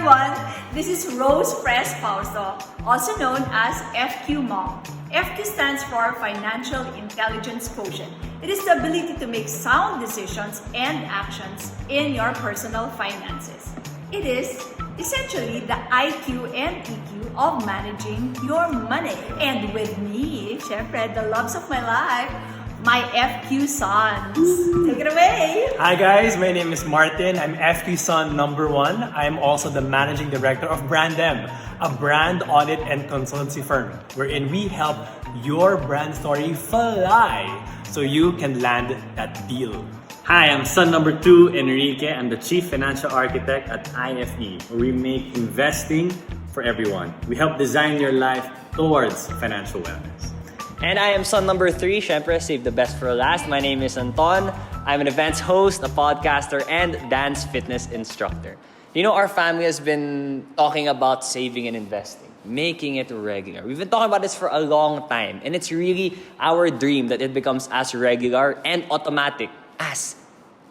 everyone! This is Rose Press Pauso, also known as FQMom. FQ stands for Financial Intelligence Quotient. It is the ability to make sound decisions and actions in your personal finances. It is essentially the IQ and EQ of managing your money. And with me, syempre, the loves of my life, my FQ sons. Take it away! Hi guys, my name is Martin. I'm FQ Son number 1. I'm also the Managing Director of Brandem, a brand audit and consultancy firm wherein we help your brand story fly so you can land that deal. Hi, I'm son number 2, Enrique. I'm the Chief Financial Architect at IFE, where we make investing for everyone. We help design your life towards financial wellness. And I am son number 3, syempre, save the best for last. My name is Anton. I'm an events host, a podcaster, and dance fitness instructor. You know, our family has been talking about saving and investing, making it regular. We've been talking about this for a long time, and it's really our dream that it becomes as regular and automatic as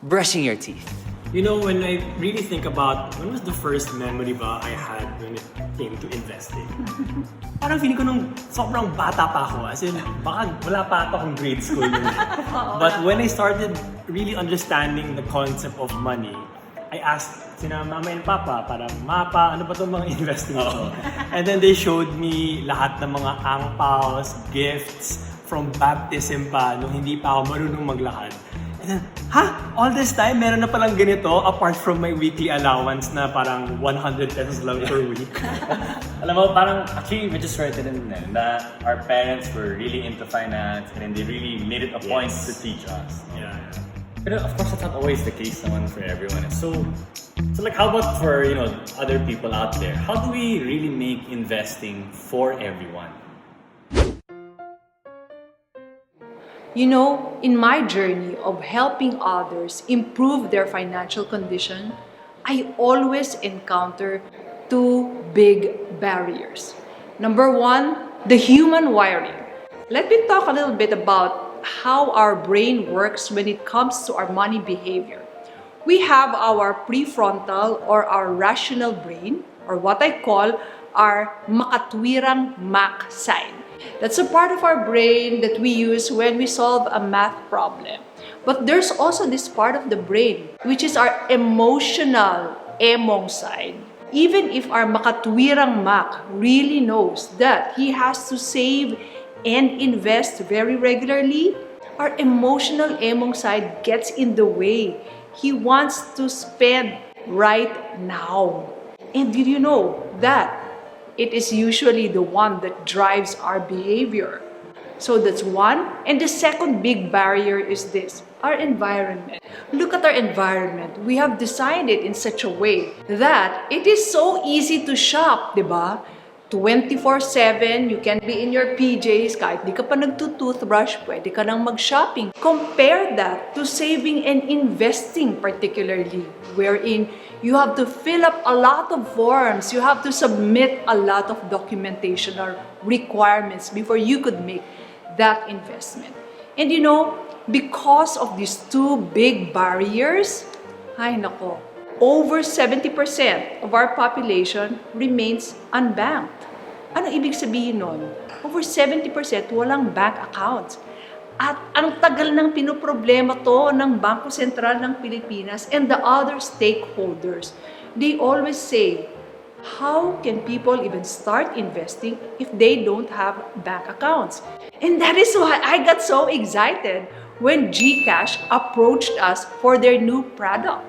brushing your teeth. You know, when I really think about when was the first memory ba I had when it came to investing? Parang feeling ko nung sobrang bata pa ako. As in, baka wala pa akong grade school yun. But when I started really understanding the concept of money, I asked sina mama and papa, parang, mapa, ano ba itong mga investing ko? And then they showed me lahat ng mga angpaos, gifts, from baptism pa, nung hindi pa ako marunong maglakad. And then, all this time, meron na palang ganito apart from my weekly allowance na parang 100 pesos lang per week. Alam mo, parang actually we just heard it in that our parents were really into finance and then they really made it a point to teach us. Yeah. But of course, that's not always the case naman for everyone. So like, how about for other people out there? How do we really make investing for everyone? You know, in my journey of helping others improve their financial condition, I always encounter 2 big barriers. Number 1, the human wiring. Let me talk a little bit about how our brain works when it comes to our money behavior. We have our prefrontal or our rational brain, or what I call our makatwirang mac side. That's a part of our brain that we use when we solve a math problem. But there's also this part of the brain, which is our emotional emong side. Even if our makatwirang mak really knows that he has to save and invest very regularly, our emotional emong side gets in the way. He wants to spend right now. And did you know that it is usually the one that drives our behavior? So that's one. And the second big barrier is this, our environment. Look at our environment. We have designed it in such a way that it is so easy to shop, diba? 24/7, you can be in your PJs, kahit di ka pa nagtutoothbrush, pwede ka nang mag-shopping. Compare that to saving and investing particularly, wherein you have to fill up a lot of forms, you have to submit a lot of documentation or requirements before you could make that investment. And you know, because of these 2 big barriers, ay nako, over 70% of our population remains unbanked. Ano ibig sabihin nun? Over 70% walang bank accounts. At ang tagal ng pinoproblema to ng Bangko Sentral ng Pilipinas and the other stakeholders. They always say, how can people even start investing if they don't have bank accounts? And that is why I got so excited when Gcash approached us for their new product.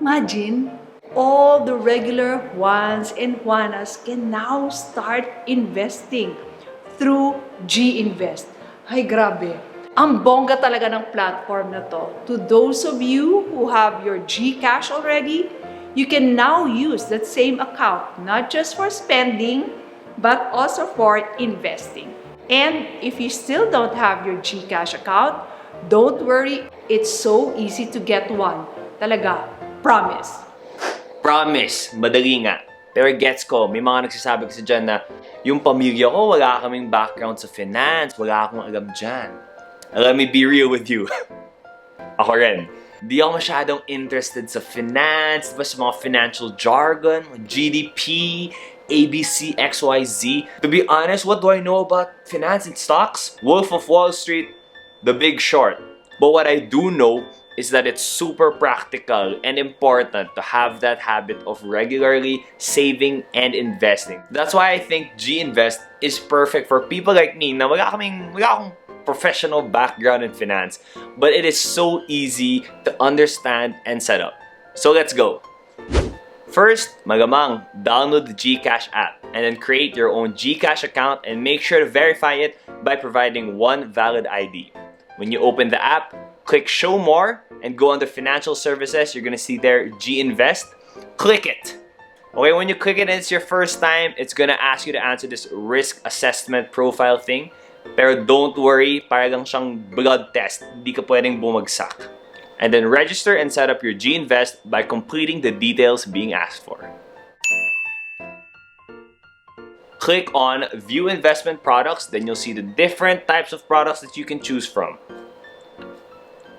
Imagine, all the regular Juans and Juanas can now start investing through GInvest. Ay, grabe. Ang bongga talaga ng platform na to. To those of you who have your Gcash already, you can now use that same account, not just for spending, but also for investing. And if you still don't have your Gcash account, don't worry, it's so easy to get one. Talaga. Promise. Promise, madali nga. Pero gets ko, may mga nagsasabi kasi dyan na yung pamilya ko, wala kaming background sa finance, wala akong alam dyan. Let me be real with you. Ako rin. Di ako masyadong interested sa finance, sa mga financial jargon, GDP, ABC, XYZ. To be honest, what do I know about finance and stocks? Wolf of Wall Street, The Big Short. But what I do know is that it's super practical and important to have that habit of regularly saving and investing. That's why I think GInvest is perfect for people like me na wala akong professional background in finance, but it is so easy to understand and set up. So let's go. First, magamang, download the Gcash app and then create your own Gcash account and make sure to verify it by providing one valid ID. When you open the app, click Show More and go under Financial Services. You're gonna see there GInvest. Click it. Okay, when you click it and it's your first time, it's gonna ask you to answer this risk assessment profile thing. Pero don't worry, para lang siyang blood test. Hindi ka pwedeng bumagsak. And then register and set up your GInvest by completing the details being asked for. Click on View Investment Products, then you'll see the different types of products that you can choose from.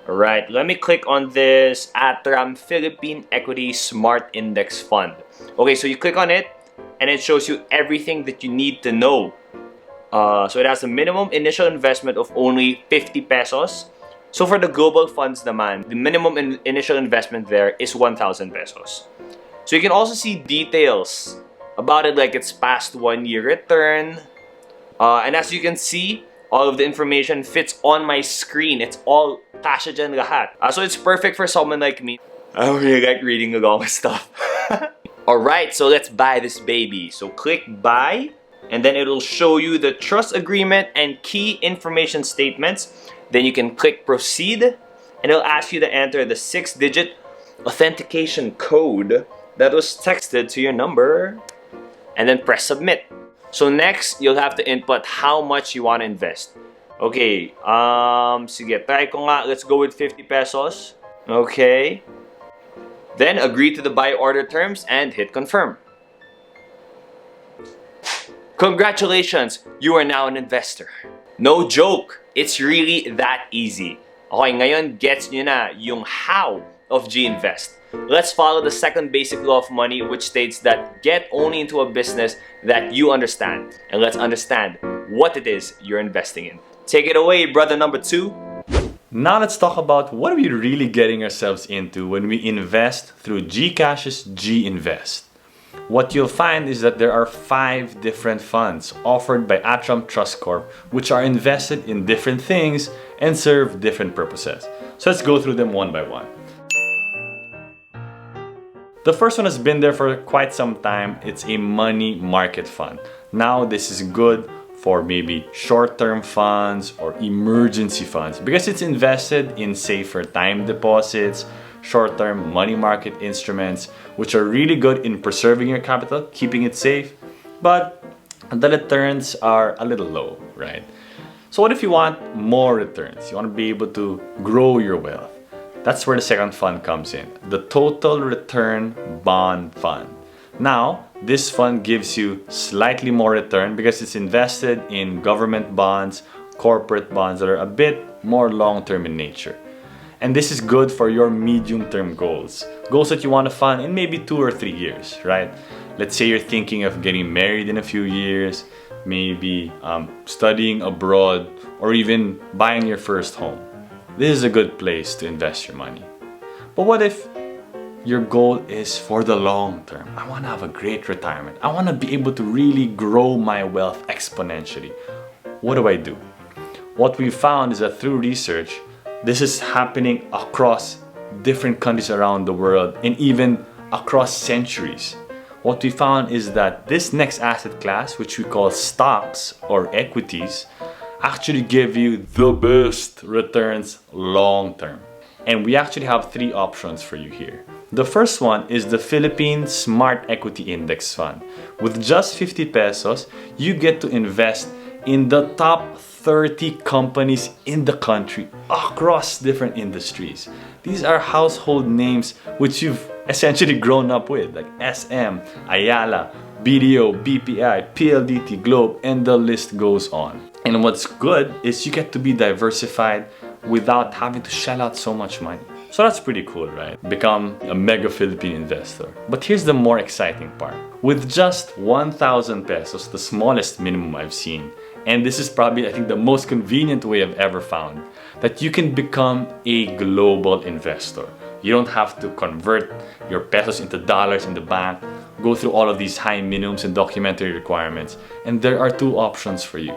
Alright, let me click on this Atram Philippine Equity Smart Index Fund. Okay, so you click on it, and it shows you everything that you need to know. So it has a minimum initial investment of only 50 pesos. So for the global funds naman, the minimum initial investment there is 1,000 pesos. So you can also see details about it, like its past 1 year return. And as you can see, all of the information fits on my screen. It's all kasha dyan lahat. So it's perfect for someone like me. I don't really like reading along with stuff. Alright, so let's buy this baby. So click buy, and then it'll show you the trust agreement and key information statements. Then you can click proceed, and it'll ask you to enter the 6-digit authentication code that was texted to your number, and then press submit. So next, you'll have to input how much you want to invest. Okay, sige, try ko nga. Let's go with 50 pesos. Okay. Then agree to the buy order terms and hit confirm. Congratulations, you are now an investor. No joke, it's really that easy. Okay, ngayon gets nyo na yung how of GInvest. Let's follow the second basic law of money, which states that get only into a business that you understand. And let's understand what it is you're investing in. Take it away, brother number 2. Now let's talk about what are we really getting ourselves into when we invest through Gcash's GInvest. What you'll find is that there are 5 different funds offered by Atram Trust Corp, which are invested in different things and serve different purposes. So let's go through them one by one. The first one has been there for quite some time. It's a money market fund. Now this is good for maybe short-term funds or emergency funds because it's invested in safer time deposits, short-term money market instruments, which are really good in preserving your capital, keeping it safe, but the returns are a little low, right? So what if you want more returns? You want to be able to grow your wealth. That's where the second fund comes in, the Total Return Bond Fund. Now, this fund gives you slightly more return because it's invested in government bonds, corporate bonds that are a bit more long-term in nature. And this is good for your medium-term goals. Goals that you want to fund in maybe 2 or 3 years, right? Let's say you're thinking of getting married in a few years, maybe studying abroad, or even buying your first home. This is a good place to invest your money. But what if your goal is for the long term? I want to have a great retirement. I want to be able to really grow my wealth exponentially. What do I do? What we found is that through research, this is happening across different countries around the world and even across centuries. What we found is that this next asset class, which we call stocks or equities, actually give you the best returns long term. And we actually have 3 options for you here. The first one is the Philippine Smart Equity Index Fund. With just 50 pesos, you get to invest in the top 30 companies in the country across different industries. These are household names which you've essentially grown up with, like SM, Ayala, BDO, BPI, PLDT, Globe, and the list goes on. And what's good is you get to be diversified without having to shell out so much money. So that's pretty cool, right? Become a mega Philippine investor. But here's the more exciting part. With just 1,000 pesos, the smallest minimum I've seen, and this is probably, I think, the most convenient way I've ever found, that you can become a global investor. You don't have to convert your pesos into dollars in the bank, go through all of these high minimums and documentary requirements. And there are two options for you.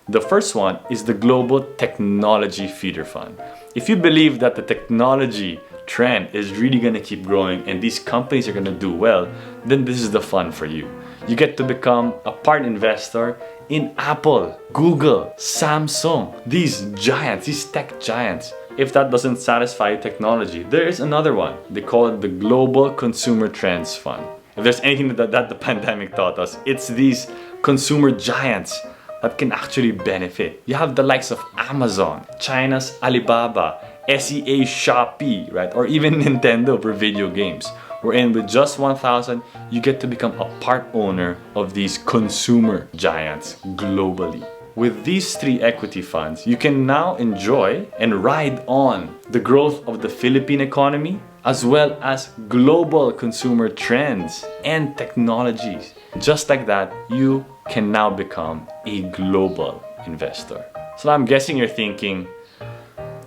The first one is the Global Technology Feeder Fund. If you believe that the technology trend is really gonna keep growing and these companies are gonna do well, then this is the fund for you. You get to become a part investor in Apple, Google, Samsung, these giants, these tech giants. If that doesn't satisfy technology, there is another one. They call it the Global Consumer Trends Fund. If there's anything that the pandemic taught us, it's these consumer giants that can actually benefit. You have the likes of Amazon, China's Alibaba, SEA Shopee, right? Or even Nintendo for video games. Wherein with just 1,000, you get to become a part owner of these consumer giants globally. With these three equity funds, you can now enjoy and ride on the growth of the Philippine economy, as well as global consumer trends and technologies. Just like that, you can now become a global investor. So I'm guessing you're thinking,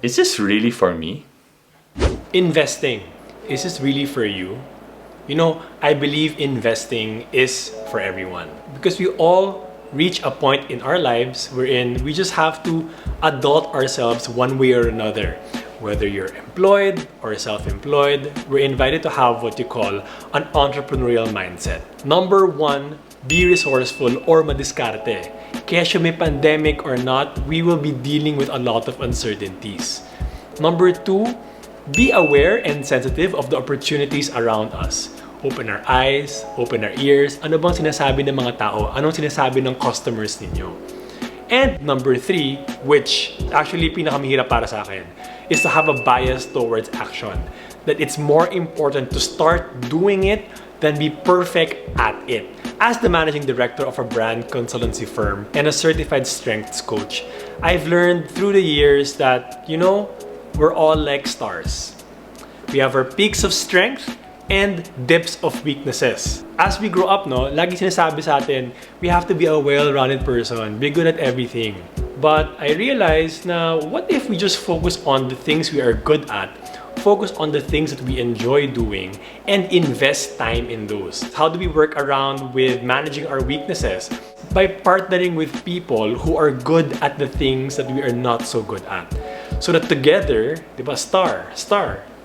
is this really for me? Investing, is this really for you? You know, I believe investing is for everyone because we all reach a point in our lives wherein we just have to adult ourselves one way or another. Whether you're employed or self-employed, we're invited to have what you call an entrepreneurial mindset. Number one, be resourceful or madiskarte. Kaya siya may pandemic or not, we will be dealing with a lot of uncertainties. Number two, be aware and sensitive of the opportunities around us. Open our eyes, open our ears. Ano bang sinasabi ng mga tao? Anong sinasabi ng customers ninyo? And number three, which actually pinakamahirap para sa akin, is to have a bias towards action. That it's more important to start doing it than be perfect at it. As the managing director of a brand consultancy firm and a certified strengths coach, I've learned through the years that, you know, we're all like stars. We have our peaks of strength and dips of weaknesses. As we grow up, no, lagi sinasabi sa atin, we have to be a well-rounded person, be good at everything. But I realized na what if we just focus on the things we are good at, focus on the things that we enjoy doing, and invest time in those? How do we work around with managing our weaknesses? By partnering with people who are good at the things that we are not so good at. So that together, diba,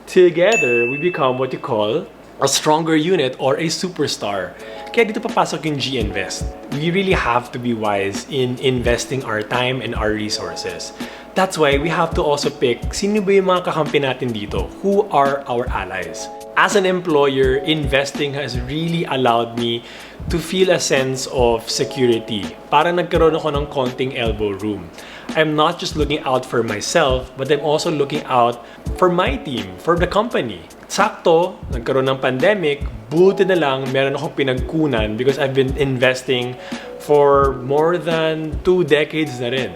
together we become what you call a stronger unit or a superstar. Kaya dito papasok yung GInvest. We really have to be wise in investing our time and our resources. That's why we have to also pick sino ba yung mga kakampi natin dito? Who are our allies? As an employer, investing has really allowed me to feel a sense of security. Parang nagkaroon ako ng konting elbow room. I'm not just looking out for myself, but I'm also looking out for my team, for the company. Sakto, nagkaroon ng pandemic, buti na lang meron akong pinagkunan because I've been investing for more than 2 decades na rin.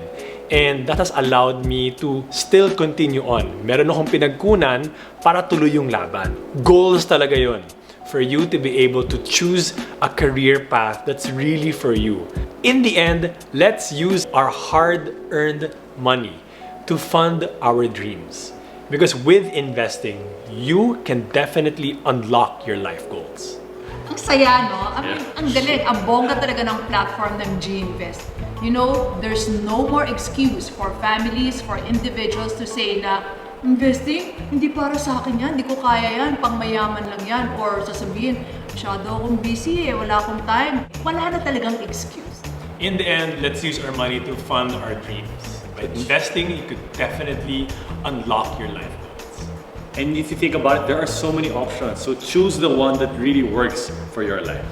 And that has allowed me to still continue on. Meron akong pinagkunan para tuloy yung laban. Goals talaga yun. For you to be able to choose a career path that's really for you. In the end, let's use our hard-earned money to fund our dreams. Because with investing, you can definitely unlock your life goals. Ang saya, no? I mean, ang galing. Ang bongga talaga ng platform ng GInvest. You know, there's no more excuse for families, for individuals to say na investing, hindi para sa akin yan, hindi ko kaya yan, pang mayaman lang yan. Or sasabihin, masyado akong busy wala akong time. Wala na talagang excuse. In the end, let's use our money to fund our dreams. By investing, you could definitely unlock your life goals. And if you think about it, there are so many options. So choose the one that really works for your life.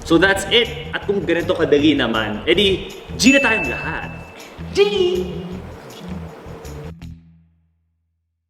So that's it. At kung ganito kadali naman, edi G na tayong lahat. G!